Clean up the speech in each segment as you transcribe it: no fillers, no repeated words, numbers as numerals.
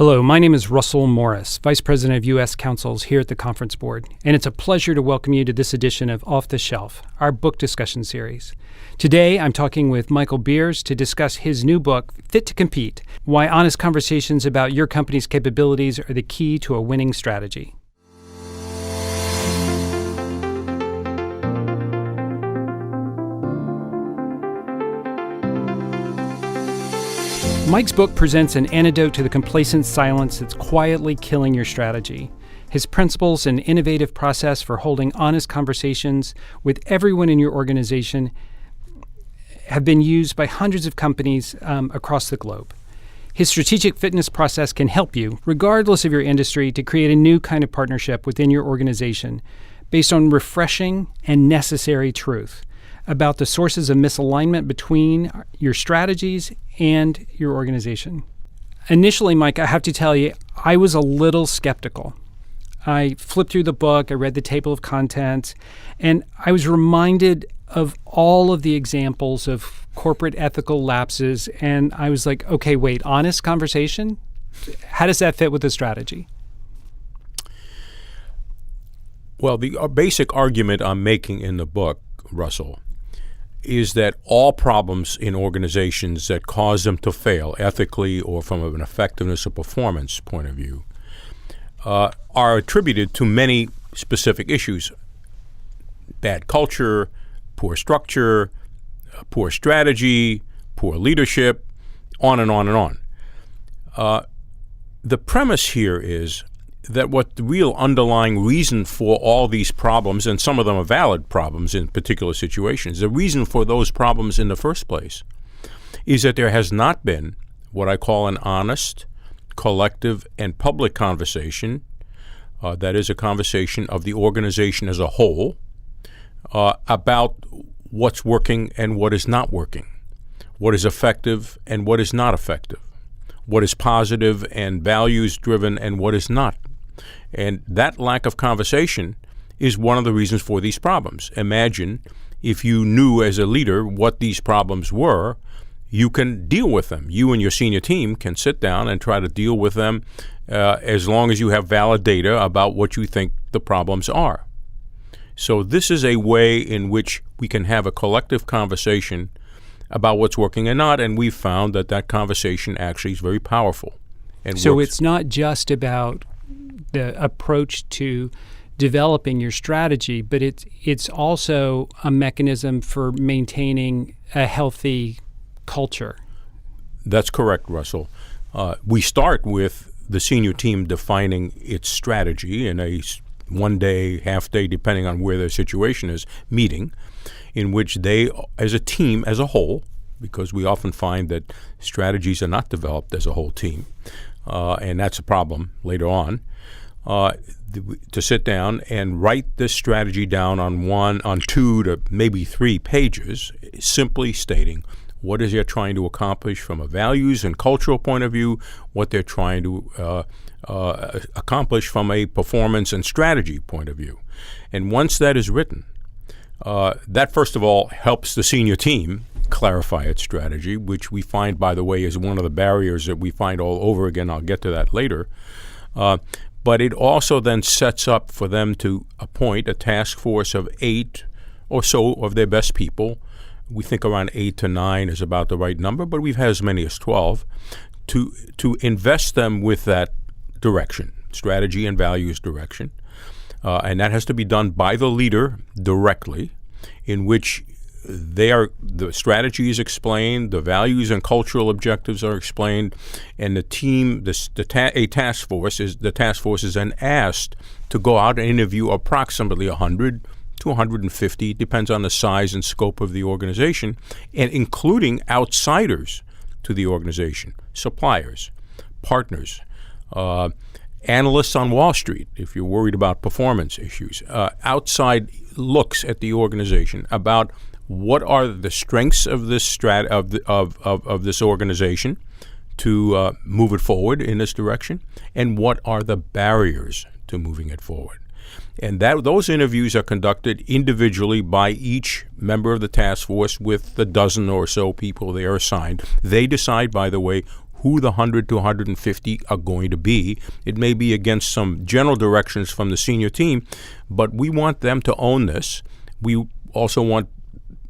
Hello, my name is Russell Morris, Vice President of U.S. Councils here at the Conference Board, and it's a pleasure to welcome you to this edition of Off the Shelf, our book discussion series. Today, I'm talking with Michael Beers to discuss his new book, Fit to Compete: Why Honest Conversations About Your Company's Capabilities Are the Key to a Winning Strategy. Mike's book presents an antidote to the complacent silence that's quietly killing your strategy. His principles and innovative process for holding honest conversations with everyone in your organization have been used by hundreds of companies across the globe. His strategic fitness process can help you, regardless of your industry, to create a new kind of partnership within your organization based on refreshing and necessary truth about the sources of misalignment between your strategies and your organization. Initially, Mike, I have to tell you, I was a little skeptical. I flipped through the book, I read the table of contents, and I was reminded of all of the examples of corporate ethical lapses, and I was like, okay, wait, honest conversation? How does that fit with the strategy? Well, the basic argument I'm making in the book, Russell, is that all problems in organizations that cause them to fail ethically or from an effectiveness or performance point of view are attributed to many specific issues: bad culture, poor structure, poor strategy, poor leadership, on and on and on. The premise here is that what the real underlying reason for all these problems, and some of them are valid problems in particular situations, the reason for those problems in the first place is that there has not been what I call an honest, collective, and public conversation, that is a conversation of the organization as a whole, about what's working and what is not working, what is effective and what is not effective, what is positive and values-driven and what is not. And that lack of conversation is one of the reasons for these problems. Imagine if you knew as a leader what these problems were, you can deal with them. You and your senior team can sit down and try to deal with them as long as you have valid data about what you think the problems are. So this is a way in which we can have a collective conversation about what's working and not, and we've found that that conversation actually is very powerful. And so works. It's not just about the approach to developing your strategy, but it's also a mechanism for maintaining a healthy culture. That's correct, Russell. We start with the senior team defining its strategy in a one-day, half-day, depending on where their situation is, meeting, in which they, as a team, as a whole, because we often find that strategies are not developed as a whole team, and that's a problem later on, to sit down and write this strategy down on 2 to maybe 3 pages, simply stating what is they're trying to accomplish from a values and cultural point of view, what they're trying to accomplish from a performance and strategy point of view. And once that is written, that first of all helps the senior team clarify its strategy, which we find, by the way, is one of the barriers that we find all over again. I'll get to that later. But it also then sets up for them to appoint a task force of 8 or so of their best people. We think around 8 to 9 is about the right number, but we've had as many as 12, to invest them with that direction, strategy and values direction. And that has to be done by the leader directly, in which the strategy is explained, the values and cultural objectives are explained, and the team, a task force is then asked to go out and interview approximately 100 to 150, depends on the size and scope of the organization, and including outsiders to the organization, suppliers, partners, analysts on Wall Street, if you're worried about performance issues, outside looks at the organization about what are the strengths of this of this organization to move it forward in this direction, and what are the barriers to moving it forward. And those interviews are conducted individually by each member of the task force with the dozen or so people they are assigned. They decide, by the way, who the 100 to 150 are going to be. It may be against some general directions from the senior team, but we want them to own this. We also want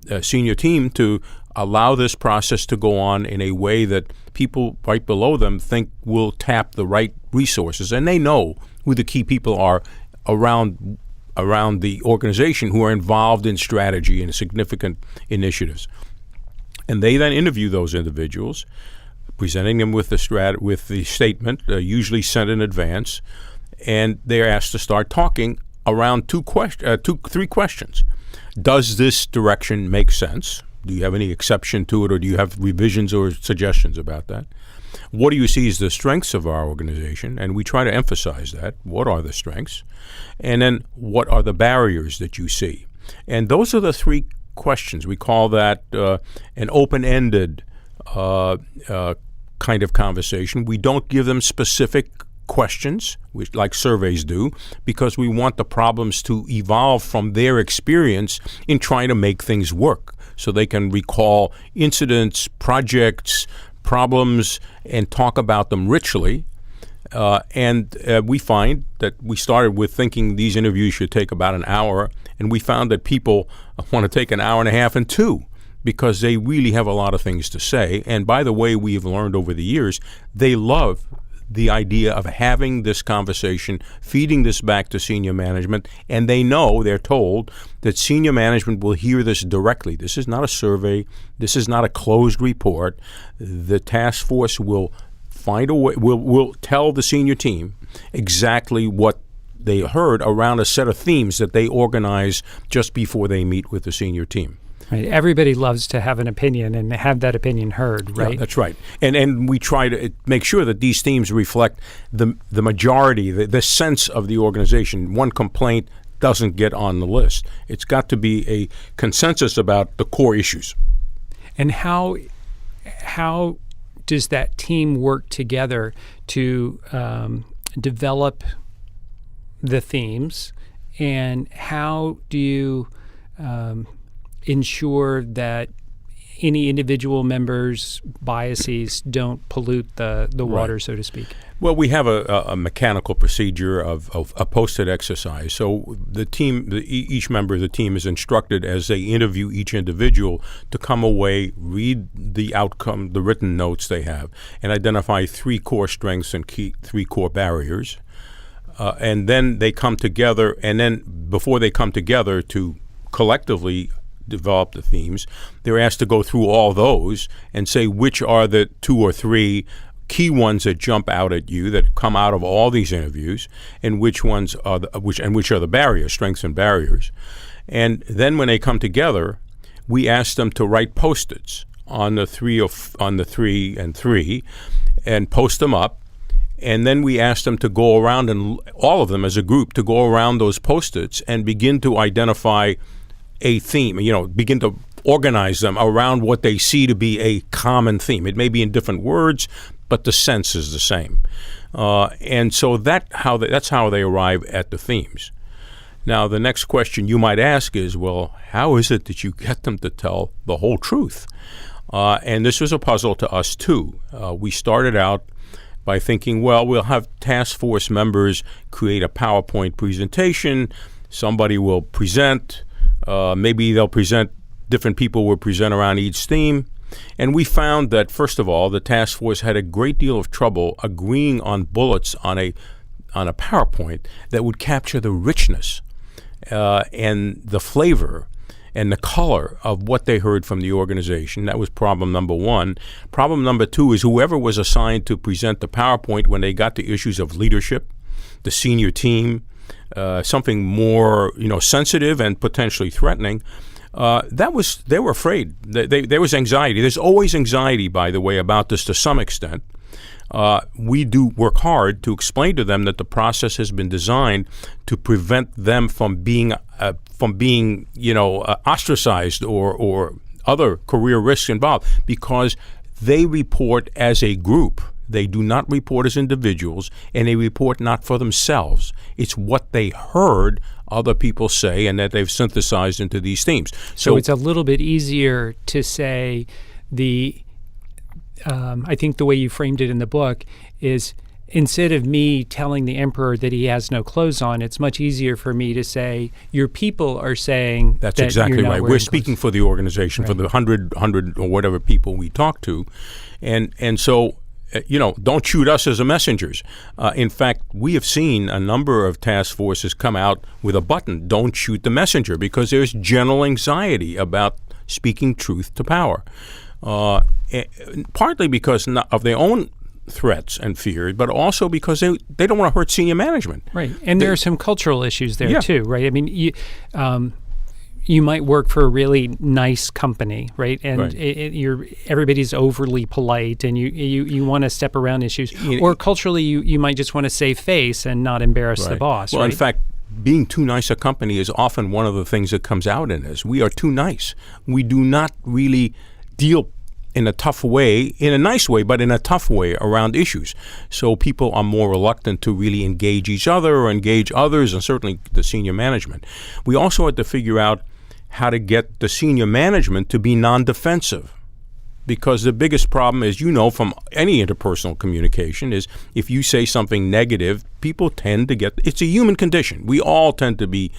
the senior team to allow this process to go on in a way that people right below them think will tap the right resources. And they know who the key people are around the organization who are involved in strategy and significant initiatives. And they then interview those individuals, presenting them with the statement, usually sent in advance, and they're asked to start talking around three questions. Does this direction make sense? Do you have any exception to it, or do you have revisions or suggestions about that? What do you see as the strengths of our organization? And we try to emphasize that. What are the strengths? And then what are the barriers that you see? And those are the three questions. We call that an open-ended kind of conversation. We don't give them specific questions, which, like surveys do, because we want the problems to evolve from their experience in trying to make things work, so they can recall incidents, projects, problems, and talk about them richly. And we find that we started with thinking these interviews should take about an hour, and we found that people want to take an hour and a half and two, because they really have a lot of things to say. And by the way, we've learned over the years, they love the idea of having this conversation, feeding this back to senior management, and they know, they're told, that senior management will hear this directly. This is not a survey. This is not a closed report. The task force will find a way, will tell the senior team exactly what they heard around a set of themes that they organize just before they meet with the senior team. Right. Everybody loves to have an opinion and have that opinion heard, right? Yeah, that's right. And we try to make sure that these themes reflect the majority, the sense of the organization. One complaint doesn't get on the list. It's got to be a consensus about the core issues. And how does that team work together to develop the themes, and how do you ensure that any individual members' biases don't pollute the water, so to speak? Well, we have a mechanical procedure of a posted exercise. So the team, each member of the team is instructed as they interview each individual to come away, read the outcome, the written notes they have, and identify three core strengths and three core barriers. And then they come together, and then before they come together to collectively develop the themes, they're asked to go through all those and say which are the two or three key ones that jump out at you, that come out of all these interviews, and which ones are which are the barriers, strengths and barriers. And then when they come together, we ask them to write Post-its on the three and three, and post them up. And then we ask them to go around, and all of them as a group, to go around those Post-its and begin to identify a theme, begin to organize them around what they see to be a common theme. It may be in different words, but the sense is the same. And so that's how they arrive at the themes. Now, the next question you might ask is, well, how is it that you get them to tell the whole truth? And this was a puzzle to us, too. We started out by thinking, well, we'll have task force members create a PowerPoint presentation. Somebody will present. Maybe they'll present, different people will present around each theme. And we found that, first of all, the task force had a great deal of trouble agreeing on bullets on a PowerPoint that would capture the richness and the flavor and the color of what they heard from the organization. That was problem number one. Problem number two is whoever was assigned to present the PowerPoint, when they got to issues of leadership, the senior team, something more sensitive and potentially threatening, they were afraid. There was anxiety. There's always anxiety, by the way, about this to some extent. We do work hard to explain to them that the process has been designed to prevent them from being ostracized or other career risks involved, because they report as a group. They do not report as individuals, and they report not for themselves. It's what they heard other people say and that they've synthesized into these themes. So it's a little bit easier to say the I think the way you framed it in the book is, instead of me telling the emperor that he has no clothes on, it's much easier for me to say, your people are saying that's that exactly you're not right. wearing We're speaking for the organization, for the 100 or whatever people we talk to. And so, don't shoot us as the messengers. In fact, we have seen a number of task forces come out with a button, don't shoot the messenger, because there's general anxiety about speaking truth to power. Partly because of their own threats and fears, but also because they don't want to hurt senior management. Right. And there are some cultural issues there too, right? I mean, you might work for a really nice company, right? And everybody's overly polite, and you want to step around issues. Or culturally, you might just want to save face and not embarrass the boss. Well, right? In fact, being too nice a company is often one of the things that comes out in this. We are too nice. We do not really deal in a tough way, in a nice way, but in a tough way around issues. So people are more reluctant to really engage each other or engage others, and certainly the senior management. We also had to figure out how to get the senior management to be non-defensive. Because the biggest problem, as you know from any interpersonal communication, is if you say something negative, people tend to it's a human condition. We all tend to be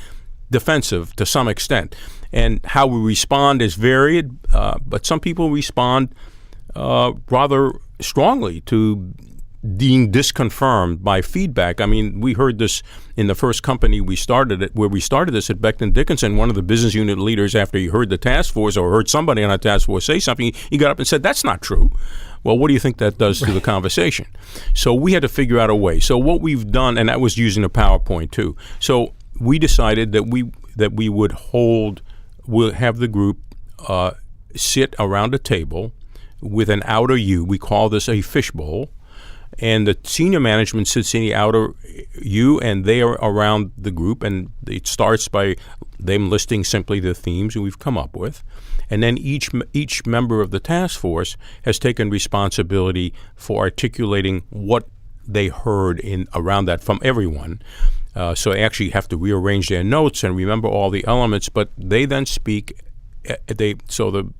defensive to some extent. And how we respond is varied, but some people respond rather strongly to being disconfirmed by feedback. I mean, we heard this in the first company where we started this at Becton Dickinson. One of the business unit leaders, after he heard the task force or heard somebody on a task force say something, he got up and said, "That's not true." Well, what do you think that does to the conversation? So we had to figure out a way. So what we've done, and that was using a PowerPoint too. So we decided that we would we'll have the group sit around a table with an outer U. We call this a fishbowl. And the senior management sits in the outer U, and they are around the group. And it starts by them listing simply the themes we've come up with. And then each member of the task force has taken responsibility for articulating what they heard around that from everyone. So they actually have to rearrange their notes and remember all the elements, but they then speak. So the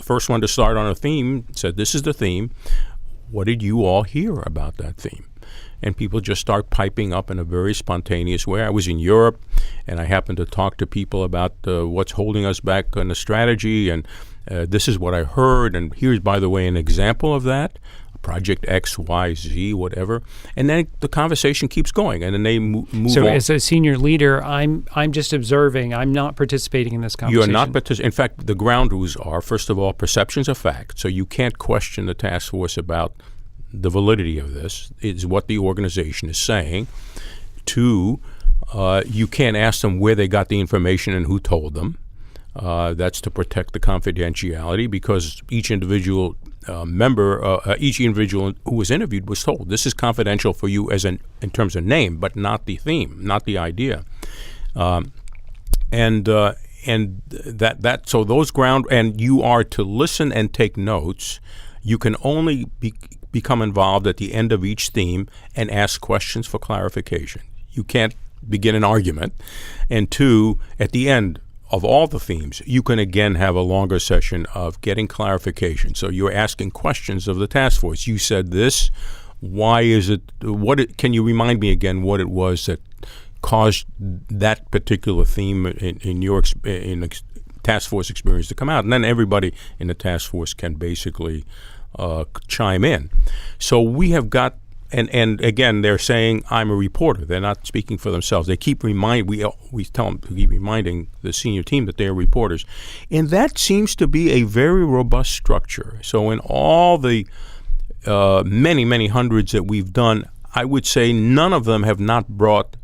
first one to start on a theme said, "This is the theme. What did you all hear about that theme?" And people just start piping up in a very spontaneous way. I was in Europe, and I happened to talk to people about what's holding us back on the strategy, and this is what I heard, and here's, by the way, an example of that. Project X, Y, Z, whatever, and then the conversation keeps going, and then they move so on. As a senior leader, I'm just observing. I'm not participating in this conversation. You are not participating. In fact, the ground rules are, first of all, perceptions of fact. So you can't question the task force about the validity of this. It's what the organization is saying. Two, you can't ask them where they got the information and who told them. That's to protect the confidentiality, because each individual each individual who was interviewed was told, this is confidential for you in terms of name, but not the theme, not the idea. So those ground, and you are to listen and take notes. You can only become involved at the end of each theme and ask questions for clarification. You can't begin an argument. And two, at the end of all the themes, you can again have a longer session of getting clarification. So you're asking questions of the task force. You said this. Why is it? Can you remind me again what it was that caused that particular theme in your task force experience to come out? And then everybody in the task force can basically chime in. So we have got. And again, they're saying, I'm a reporter. They're not speaking for themselves. They keep we tell them to keep reminding the senior team that they're reporters. And that seems to be a very robust structure. So in all the many, many hundreds that we've done, I would say none of them have not brought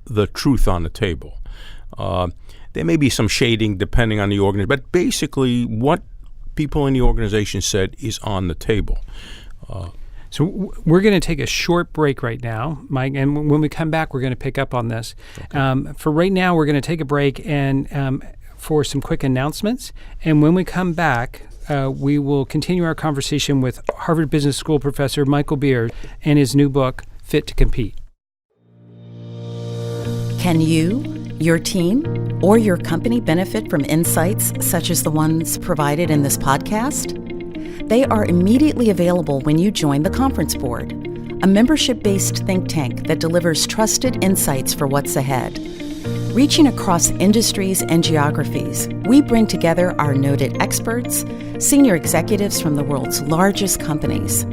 the truth on the table. There may be some shading depending on the organization, but basically what people in the organization said is on the table. So we're going to take a short break right now, Mike, and when we come back, we're going to pick up on this. Okay. For right now, we're going to take a break and for some quick announcements. And when we come back, we will continue our conversation with Harvard Business School professor Michael Beer and his new book, Fit to Compete. Can you, your team, or your company benefit from insights such as the ones provided in this podcast? They are immediately available when you join the Conference Board, a membership-based think tank that delivers trusted insights for what's ahead. Reaching across industries and geographies, we bring together our noted experts, senior executives from the world's largest companies,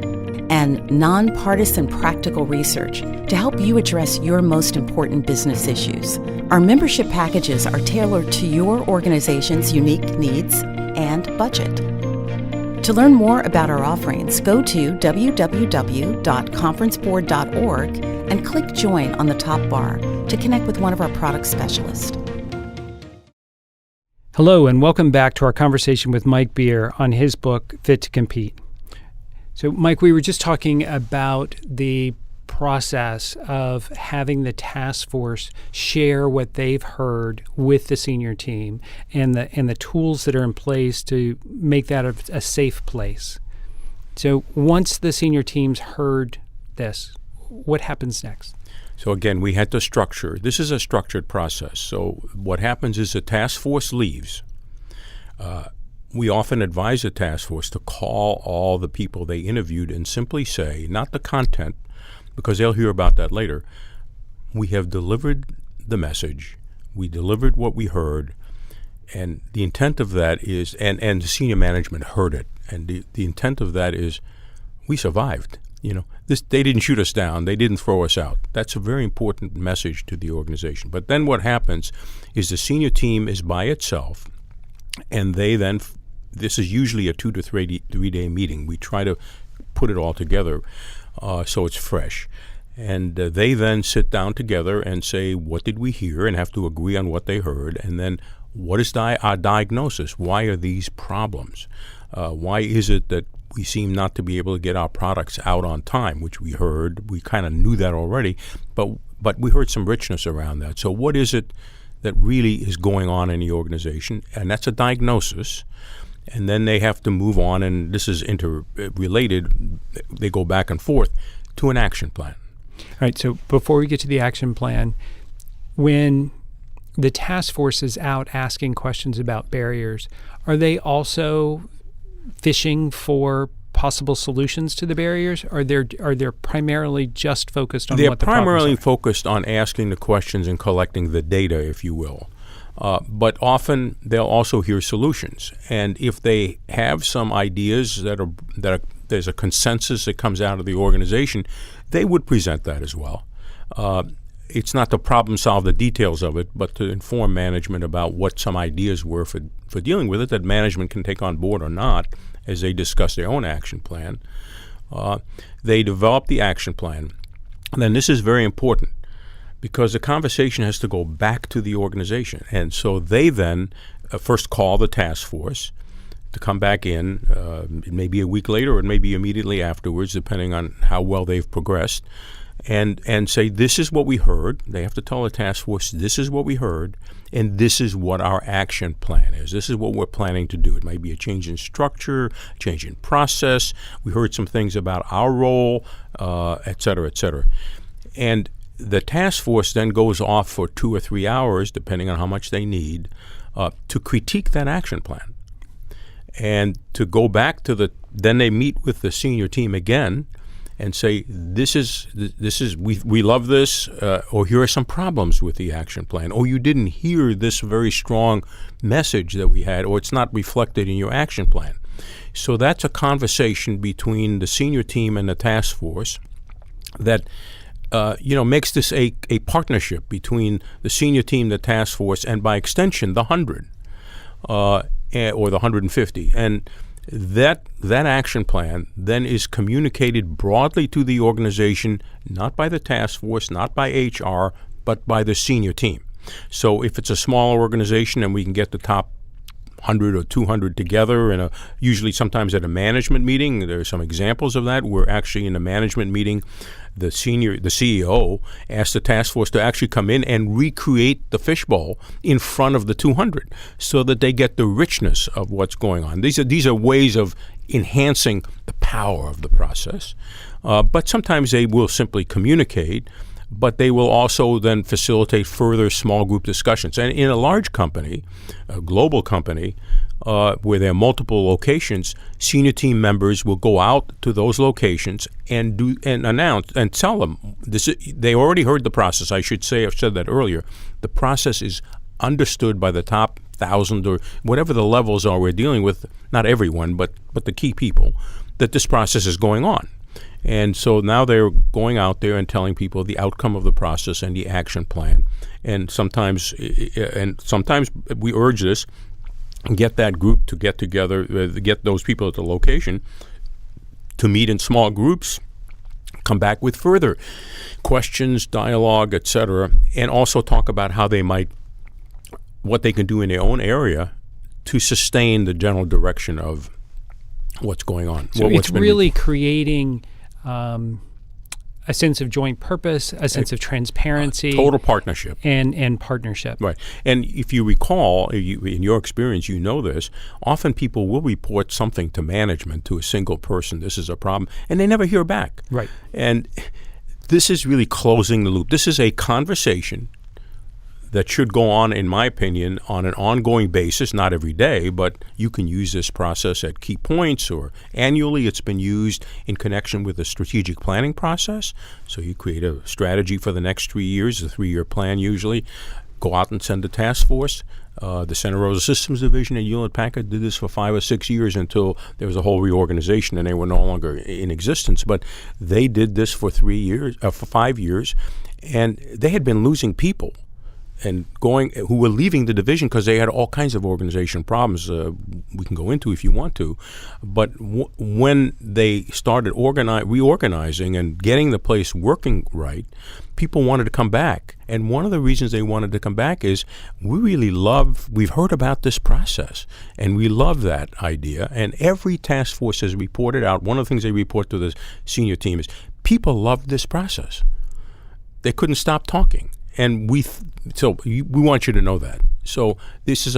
and nonpartisan practical research to help you address your most important business issues. Our membership packages are tailored to your organization's unique needs and budget. To learn more about our offerings, go to www.conferenceboard.org and click Join on the top bar to connect with one of our product specialists. Hello, and welcome back to our conversation with Mike Beer on his book, Fit to Compete. So, Mike, we were just talking about the process of having the task force share what they've heard with the senior team and the tools that are in place to make that a safe place. So once the senior teams heard this, what happens next? So again, we had to structure. This is a structured process. So what happens is the task force leaves. We often advise the task force to call all the people they interviewed and simply say, not the content, because they'll hear about that later, we have delivered the message, we delivered what we heard, and the intent of that is, and the senior management heard it, and the intent of that is, we survived. They didn't shoot us down, they didn't throw us out. That's a very important message to the organization. But then what happens is the senior team is by itself, and they then, this is usually a 2 to 3 day meeting. We try to put it all together so it's fresh. And they then sit down together and say, what did we hear, and have to agree on what they heard. And then what is our diagnosis? Why are these problems? Why is it that we seem not to be able to get our products out on time, which we heard. We kind of knew that already, but we heard some richness around that. So what is it that really is going on in the organization? And that's a diagnosis. And then they have to move on, and this is interrelated. They go back and forth to an action plan. All right, so before we get to the action plan, when the task force is out asking questions about barriers, are they also fishing for possible solutions to the barriers? Or are they primarily just focused on what the problems are? They're primarily focused on asking the questions and collecting the data, if you will. But often they'll also hear solutions. And if they have some ideas that are there's a consensus that comes out of the organization, they would present that as well. It's not to problem solve the details of it, but to inform management about what some ideas were for dealing with it that management can take on board or not as they discuss their own action plan. They develop the action plan. And then this is very important because the conversation has to go back to the organization. And so they then first call the task force to come back in. It may be a week later or it may be immediately afterwards, depending on how well they've progressed. And say, this is what we heard. They have to tell the task force, this is what we heard, and this is what our action plan is. This is what we're planning to do. It might be a change in structure, change in process. We heard some things about our role, et cetera, et cetera. And the task force then goes off for 2 or 3 hours, depending on how much they need, to critique that action plan. And to go back to then they meet with the senior team again and say, this is we love this, or here are some problems with the action plan, or you didn't hear this very strong message that we had, or it's not reflected in your action plan. So that's a conversation between the senior team and the task force that makes this a partnership between the senior team, the task force, and by extension, the 100 or the 150. And that action plan then is communicated broadly to the organization, not by the task force, not by HR, but by the senior team. So if it's a smaller organization and we can get the top 100 or 200 together, usually sometimes at a management meeting, there are some examples of that. We're actually in a management meeting, the CEO asked the task force to actually come in and recreate the fishbowl in front of the 200 so that they get the richness of what's going on. These are ways of enhancing the power of the process. But sometimes they will simply communicate but they will also then facilitate further small group discussions. And in a large company, a global company, where there are multiple locations, senior team members will go out to those locations and announce and tell them they already heard the process. I should say, I've said that earlier. The process is understood by the top 1,000 or whatever the levels are we're dealing with. Not everyone, but the key people, that this process is going on. And so now they're going out there and telling people the outcome of the process and the action plan. And sometimes we urge this. Get that group to get together, get those people at the location to meet in small groups, come back with further questions, dialogue, etc., and also talk about how what they can do in their own area to sustain the general direction of what's going on. So it's really creating a sense of joint purpose, a sense of transparency. Total partnership. And partnership. Right. And if you recall, in your experience, you know this, often people will report something to management, to a single person, this is a problem, and they never hear back. Right. And this is really closing the loop. This is a conversation that should go on, in my opinion, on an ongoing basis, not every day, but you can use this process at key points, or annually it's been used in connection with the strategic planning process. So you create a strategy for the next 3 years, a 3-year plan usually, go out and send a task force. The Santa Rosa Systems Division at Hewlett-Packard did this for 5 or 6 years until there was a whole reorganization and they were no longer in existence. But they did this for 5 years, and they had been losing people and who were leaving the division because they had all kinds of organization problems we can go into if you want to. But when they started reorganizing and getting the place working right, people wanted to come back. And one of the reasons they wanted to come back is we've heard about this process, and we love that idea. And every task force has reported out, one of the things they report to the senior team is people loved this process. They couldn't stop talking. And we want you to know that. So this is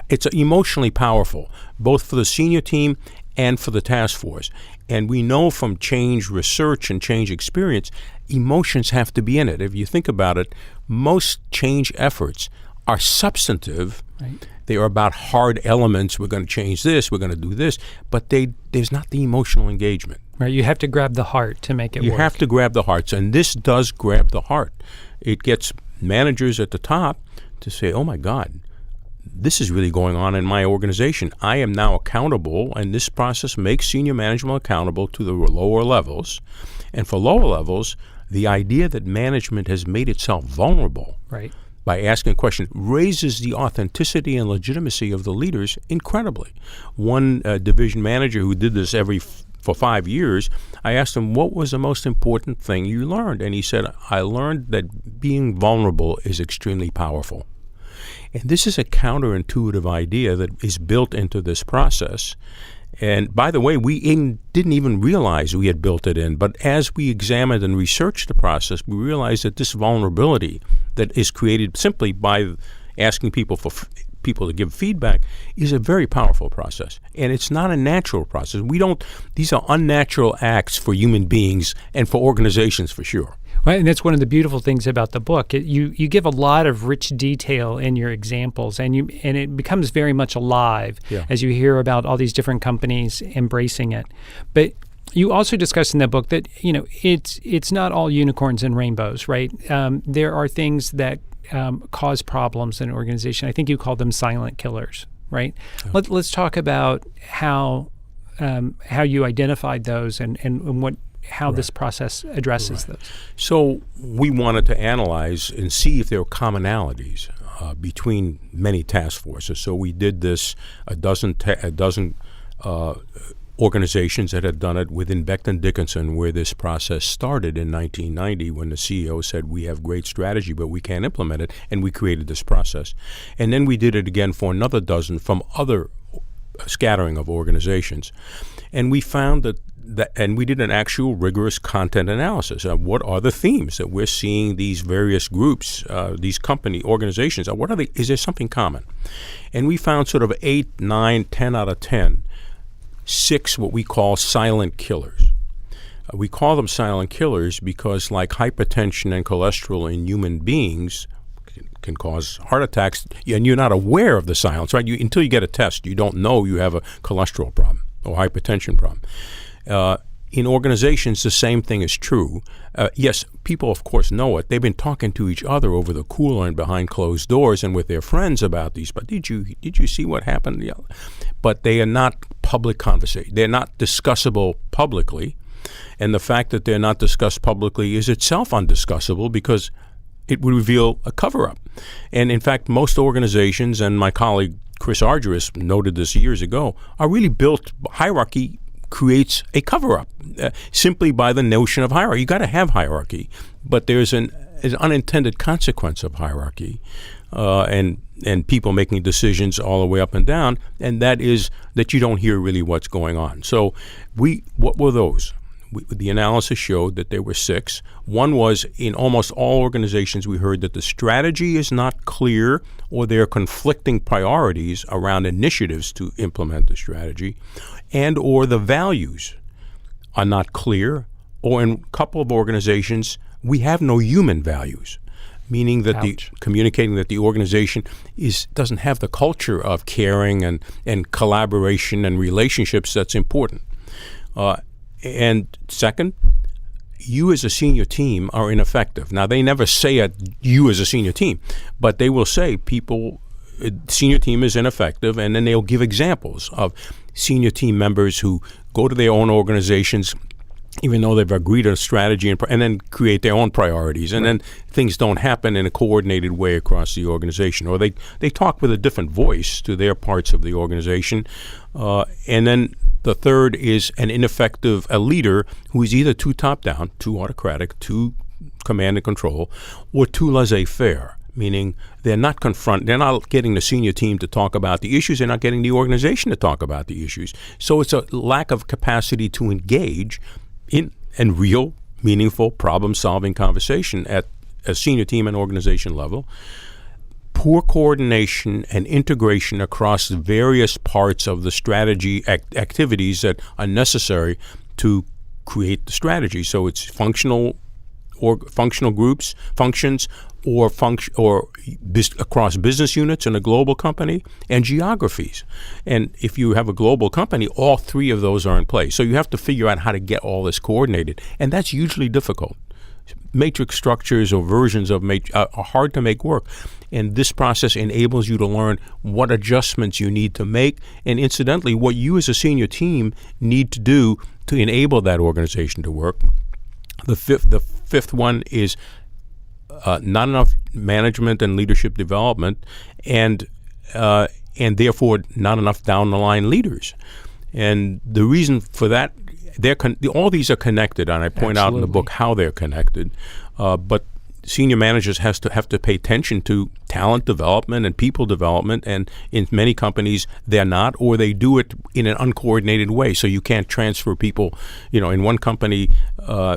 it's emotionally powerful, both for the senior team and for the task force. And we know from change research and change experience, emotions have to be in it. If you think about it, most change efforts are substantive. Right. They are about hard elements. We're going to change this. We're going to do this. But there's not the emotional engagement. Right. You have to grab the heart to make it work. You have to grab the hearts. And this does grab the heart. It gets managers at the top to say, oh, my God, this is really going on in my organization. I am now accountable, and this process makes senior management accountable to the lower levels. And for lower levels, the idea that management has made itself vulnerable right. by asking a question raises the authenticity and legitimacy of the leaders incredibly. One division manager who did this for 5 years, I asked him, what was the most important thing you learned? And he said, I learned that being vulnerable is extremely powerful. And this is a counterintuitive idea that is built into this process. And by the way, we didn't even realize we had built it in. But as we examined and researched the process, we realized that this vulnerability that is created simply by asking people to give feedback is a very powerful process. And it's not a natural process. These are unnatural acts for human beings and for organizations for sure. Well, and that's one of the beautiful things about the book. You give a lot of rich detail in your examples, and it becomes very much alive as you hear about all these different companies embracing it. But you also discuss in the book that it's not all unicorns and rainbows, right? There are things that cause problems in an organization. I think you call them silent killers, right? Oh. Let's talk about how you identified those and how this process addresses those. So we wanted to analyze and see if there were commonalities between many task forces. So we did this a dozen organizations that had done it within Becton Dickinson, where this process started in 1990 when the CEO said, we have great strategy, but we can't implement it, and we created this process. And then we did it again for another dozen from other scattering of organizations. And we found and we did an actual rigorous content analysis of what are the themes that we're seeing these various groups, these company organizations, is there something common? And we found sort of 8, 9, 10 out of 10, 6 what we call silent killers. We call them silent killers because, like hypertension and cholesterol in human beings, can cause heart attacks, and you're not aware of the silence, right? Until you get a test, you don't know you have a cholesterol problem or hypertension problem. In organizations, the same thing is true. Yes, people, of course, know it. They've been talking to each other over the cooler and behind closed doors and with their friends about these. But did you see what happened? Yeah. But they are not public conversation. They're not discussable publicly. And the fact that they're not discussed publicly is itself undiscussable because it would reveal a cover-up. And in fact, most organizations, and my colleague Chris Argyris noted this years ago, are really built, hierarchy creates a cover-up simply by the notion of hierarchy. You got to have hierarchy, but there's an unintended consequence of hierarchy and people making decisions all the way up and down, and that is that you don't hear really what's going on. So what were those? The analysis showed that there were 6. One was, in almost all organizations, we heard that the strategy is not clear or there are conflicting priorities around initiatives to implement the strategy, and or the values are not clear, or in a couple of organizations, we have no human values, meaning that communicating that the organization doesn't have the culture of caring and collaboration and relationships that's important. And second, you as a senior team are ineffective. Now, they never say it, you as a senior team, but they will say senior team is ineffective, and then they'll give examples of senior team members who go to their own organizations, even though they've agreed on a strategy, and then create their own priorities. And then things don't happen in a coordinated way across the organization. Or they talk with a different voice to their parts of the organization. And then the third is a leader who is either too top-down, too autocratic, too command and control, or too laissez-faire, meaning they're not getting the senior team to talk about the issues, they're not getting the organization to talk about the issues. So it's a lack of capacity to engage in real, meaningful, problem-solving conversation at a senior team and organization level. Poor coordination and integration across the various parts of the strategy activities that are necessary to create the strategy. So it's functional groups, functions, or across business units in a global company, and geographies. And if you have a global company, all 3 of those are in place. So you have to figure out how to get all this coordinated, and that's usually difficult. Matrix structures or versions of are hard to make work. And this process enables you to learn what adjustments you need to make, and incidentally, what you as a senior team need to do to enable that organization to work. The fifth one is not enough management and leadership development, and therefore not enough down the line leaders. And the reason for that, all these are connected, and I point out in the book how they're connected. But senior managers have to pay attention to talent development and people development, and in many companies they're not, or they do it in an uncoordinated way. So you can't transfer people. In one company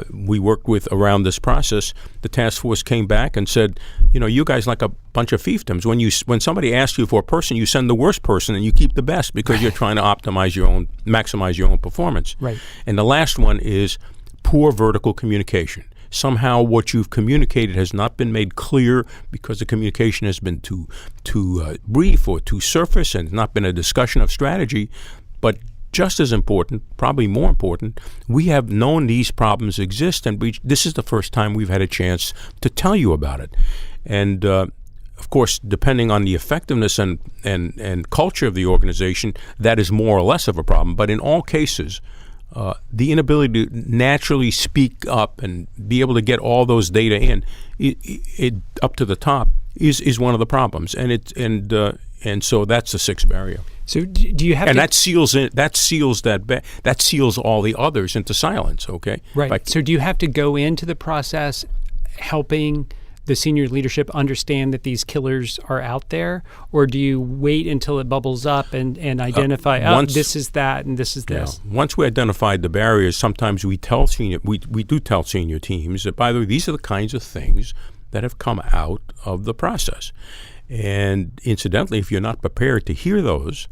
we worked with around this process, the task force came back and said, you guys like a bunch of fiefdoms. When somebody asks you for a person, you send the worst person and you keep the best because you're trying to maximize your own performance. Right. And the last one is poor vertical communication. Somehow what you've communicated has not been made clear because the communication has been too brief or too surface, and not been a discussion of strategy. But just as important, probably more important, we have known these problems exist, and this is the first time we've had a chance to tell you about it. And of course, depending on the effectiveness and culture of the organization, that is more or less of a problem. But in all cases, the inability to naturally speak up and be able to get all those data in up to the top is one of the problems, and so that's the 6th barrier. So do you have? And that seals all the others into silence. Okay, right. So do you have to go into the process helping the senior leadership understand that these killers are out there, or do you wait until it bubbles up and identify this is that and this is this? Once we identified the barriers, sometimes we do tell senior teams that, by the way, these are the kinds of things that have come out of the process. And incidentally, if you're not prepared to hear those,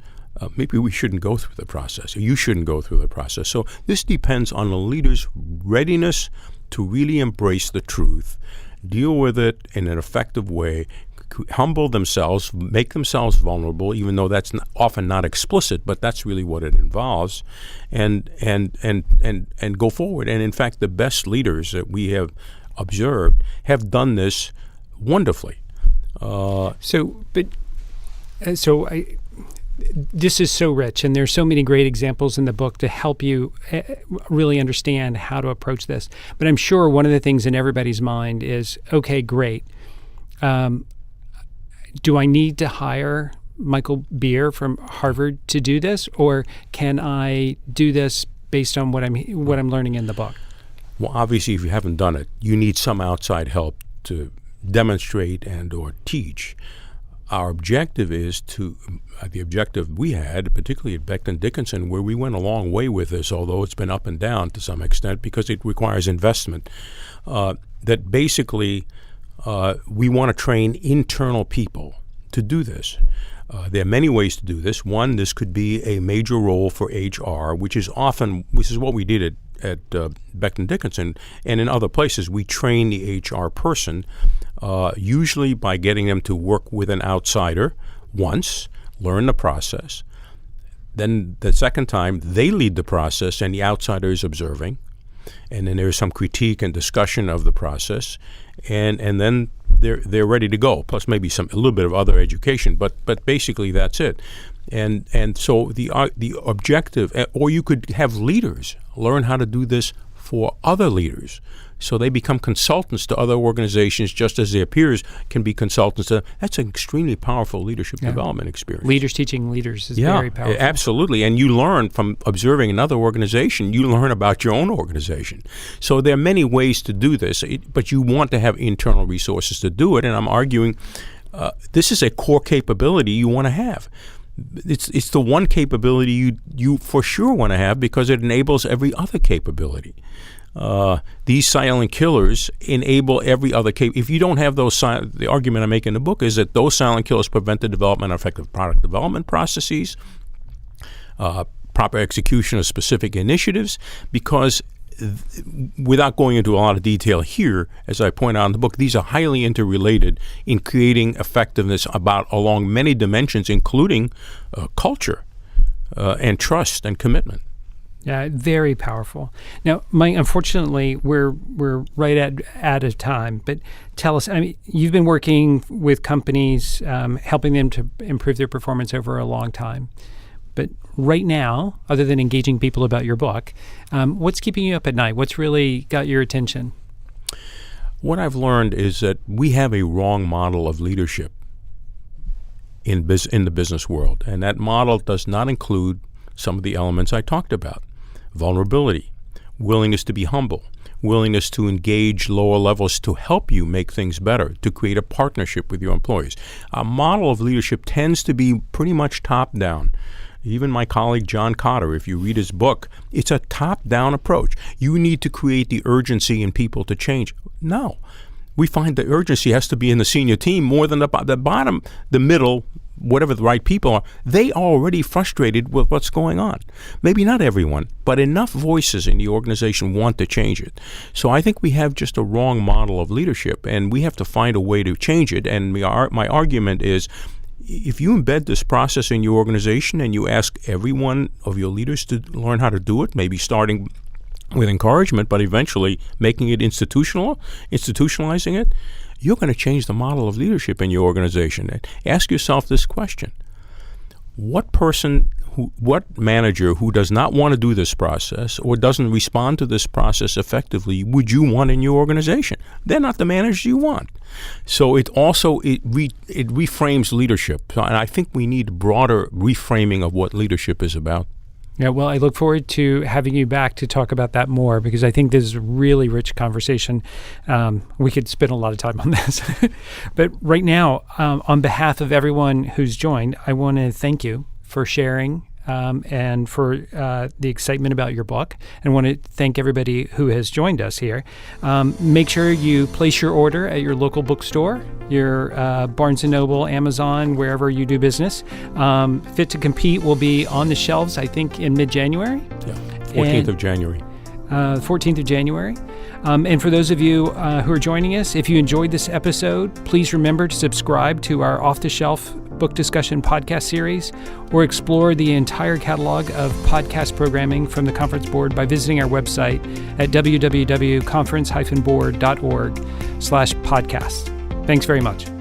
maybe we shouldn't go through the process, or you shouldn't go through the process. So this depends on the leader's readiness to really embrace the truth, deal with it in an effective way, humble themselves, make themselves vulnerable, even though that's often not explicit, but that's really what it involves, and go forward. And in fact, the best leaders that we have observed have done this wonderfully. This is so rich, and there's so many great examples in the book to help you really understand how to approach this. But I'm sure one of the things in everybody's mind is, okay, great. Do I need to hire Michael Beer from Harvard to do this, or can I do this based on what I'm learning in the book? Well, obviously, if you haven't done it, you need some outside help to demonstrate and or teach. Our objective is the objective we had, particularly at Becton Dickinson, where we went a long way with this, although it's been up and down to some extent because it requires investment, that basically we want to train internal people to do this. There are many ways to do this. One, this could be a major role for HR, which is what we did at Becton Dickinson, and in other places we train the HR person, usually by getting them to work with an outsider once, learn the process. Then the second time, they lead the process and the outsider is observing. And then there's some critique and discussion of the process. And then they're ready to go, plus maybe a little bit of other education. But basically that's it. And so the objective, or you could have leaders learn how to do this for other leaders. So they become consultants to other organizations, just as their peers can be consultants. That's an extremely powerful leadership development experience. Leaders teaching leaders is very powerful. Absolutely. And you learn from observing another organization, you learn about your own organization. So there are many ways to do this, but you want to have internal resources to do it. And I'm arguing this is a core capability you want to have. It's the one capability you for sure want to have because it enables every other capability. These silent killers enable every other if you don't have those the argument I make in the book is that those silent killers prevent the development of effective product development processes, proper execution of specific initiatives, because without going into a lot of detail here, as I point out in the book, these are highly interrelated in creating effectiveness along many dimensions, including culture and trust and commitment. Yeah, very powerful. Now, Mike, unfortunately, we're right out of time. But tell us, you've been working with companies, helping them to improve their performance over a long time. But right now, other than engaging people about your book, what's keeping you up at night? What's really got your attention? What I've learned is that we have a wrong model of leadership in the business world, and that model does not include some of the elements I talked about. Vulnerability, willingness to be humble, willingness to engage lower levels to help you make things better, to create a partnership with your employees. A model of leadership tends to be pretty much top-down. Even my colleague John Kotter, if you read his book, it's a top-down approach. You need to create the urgency in people to change. No. We find the urgency has to be in the senior team more than the bottom, the middle, whatever the right people are. They are already frustrated with what's going on. Maybe not everyone, but enough voices in the organization want to change it. So I think we have just a wrong model of leadership, and we have to find a way to change it. And my argument is, if you embed this process in your organization and you ask every one of your leaders to learn how to do it, maybe starting with encouragement, but eventually making it institutionalizing it, you're going to change the model of leadership in your organization. And ask yourself this question. What manager who does not want to do this process or doesn't respond to this process effectively would you want in your organization? They're not the managers you want. So it reframes leadership. And I think we need broader reframing of what leadership is about. Yeah, well, I look forward to having you back to talk about that more, because I think this is a really rich conversation. We could spend a lot of time on this. But right now, on behalf of everyone who's joined, I want to thank you for sharing and for the excitement about your book. And I want to thank everybody who has joined us here. Make sure you place your order at your local bookstore. your Barnes & Noble, Amazon, wherever you do business. Fit to Compete will be on the shelves, I think, in mid-January. Yeah, 14th of January. 14th of January. And for those of you who are joining us, if you enjoyed this episode, please remember to subscribe to our off-the-shelf book discussion podcast series, or explore the entire catalog of podcast programming from the Conference Board by visiting our website at www.conference-board.org/podcast. Thanks very much.